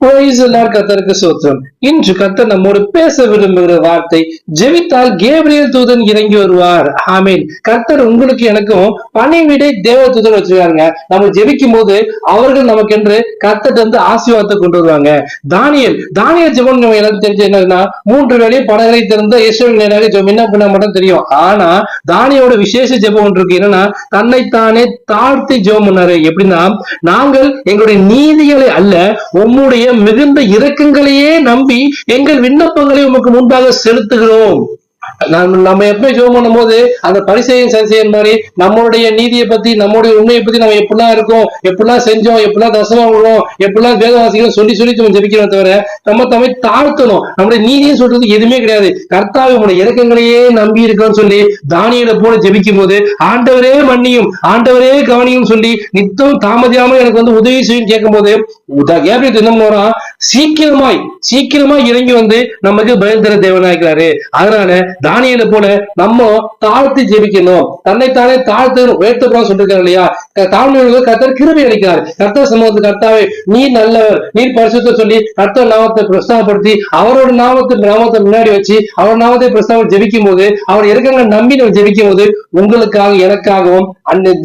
கர்த்தருக்கு சோத்திரம். இன்று கர்த்தர் நம்மோடு பேச விரும்புகிற வார்த்தை, ஜெபித்தால் கேப்ரியல் தூதன் இறங்கி வருவார். ஆமீன். கர்த்தர் உங்களுக்கு எனக்கும் பணிவிடை தேவ தூதன் வச்சிருக்காங்க. நம்ம ஜெபிக்கும் போது அவர்கள் நமக்கு என்று கர்த்தர் வந்து ஆசீர்வாதத்தை கொண்டு வருவாங்க. தானியல் ஜெபம் நம்ம எனக்கு தெரிஞ்ச என்னன்னா, 3 வேளையும் படங்களை திறந்த இஸ்ரவேல் நேராக என்ன பண்ண மட்டும் தெரியும். ஆனா தானியோட விசேஷ ஜெபம் ஒன்று இருக்கு. என்னன்னா, தன்னைத்தானே தாழ்த்தி ஜெபம் பண்ணாரு. எப்படின்னா, நாங்கள் எங்களுடைய நீதிகளை அல்ல, உம்முடைய மிகுந்த இரக்கங்களையே நம்பி எங்கள் விண்ணப்பங்களை உமக்கு முன்பாக செலுத்துகிறோம். நம்ம எப்பவுமே ஜெபம் பண்ணும் போது அந்த பரிசெயன் சரிசெய்யன் மாதிரி நம்மளுடைய நீதியை பத்தி, நம்மளுடைய உண்மையை பத்தி நம்ம எப்படிலாம் இருக்கோம், எப்படிலாம் செஞ்சோம், எப்படிலாம் தசமா விடுவோம், எப்படிலாம் வேதவாசிகளும் சொல்லி நம்ம ஜெபிக்கிறோம். தவிர நம்ம தம்மை தாழ்த்தணும். நம்மளுடைய நீதியை சொல்றது எதுவுமே கிடையாது. கர்த்தாவே உங்களுடைய இறக்கங்களையே நம்பி இருக்கோம்னு சொல்லி தானியேலை போல ஜெபிக்கும் போது, ஆண்டவரே மன்னியும், ஆண்டவரே கவனியும் சொல்லி நித்தம் தாமதியாம எனக்கு வந்து உதவி செய்யும் கேட்கும் போது கேப்ரியல் என்ன பண்ணுவாராம், சீக்கிரமாய் இறங்கி வந்து நமக்கு பதில் தர தேவனாகிறாரு. அதனால தானியேலை போல நம்ம தாழ்த்தி ஜெபிக்கணும். தன்னைத்தானே தாழ்த்து உயர்த்தப்படும் சொல்லிருக்காரு இல்லையா? தாழ்மையுள்ள கர்த்தர் கிருபை அளிக்கிறார். கர்த்தர் சமூகத்து கர்த்தாவே நீர் நல்லவர், நீர் பரிசுத்த சொல்லி கர்த்தர் நாமத்தை பிரஸ்தாபப்படுத்தி அவரோட நாமத்தை முன்னாடி வச்சு அவர் நாமத்தை பிரஸ்தாபம் ஜெபிக்கும் போது, அவர் இறக்கங்களை நம்பி நம்ம ஜெபிக்கும் போது உங்களுக்காக எனக்காகவும்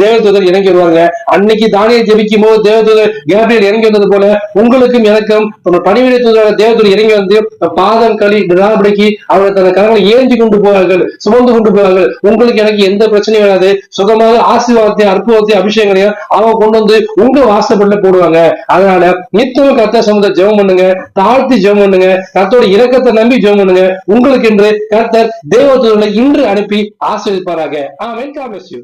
தேவதூதர் இறங்கி வருவாங்க. அன்னைக்கு தானியேல் ஜெபிக்கும் போது தேவதூதர் கேப்ரியல் இறங்கி வந்தது போல உங்களுக்கும் எனக்கும் பணிவிடை தூதரான தேவதூதர் இறங்கி வந்து பாதம் களி விடாபடிக்கு அவர்கள் தன் கரங்களை ஏந்தி கொண்டு போவார்கள், சுமந்து கொண்டு போவார்கள். உங்களுக்கு எனக்கு எந்த பிரச்சனையும் வராது. சுகமாக ஆசீர்வாதத்தை, அற்புதத்தை, அபிஷேகங்களையும் அவங்க கொண்டு வந்து உங்க வாசப்படல போடுவாங்க. அதனால நித்தமும் கர்த்தர் சமூகத்தை ஜெபம் பண்ணுங்க, தாழ்த்தி ஜெபம் பண்ணுங்க, கர்த்தரோட இரக்கத்தை நம்பி ஜெபம் பண்ணுங்க. உங்களுக்கு என்று கர்த்தர் தேவதூதர்களை இன்று அனுப்பி ஆசீர்வதிப்பாராக. ஆமென். God bless you.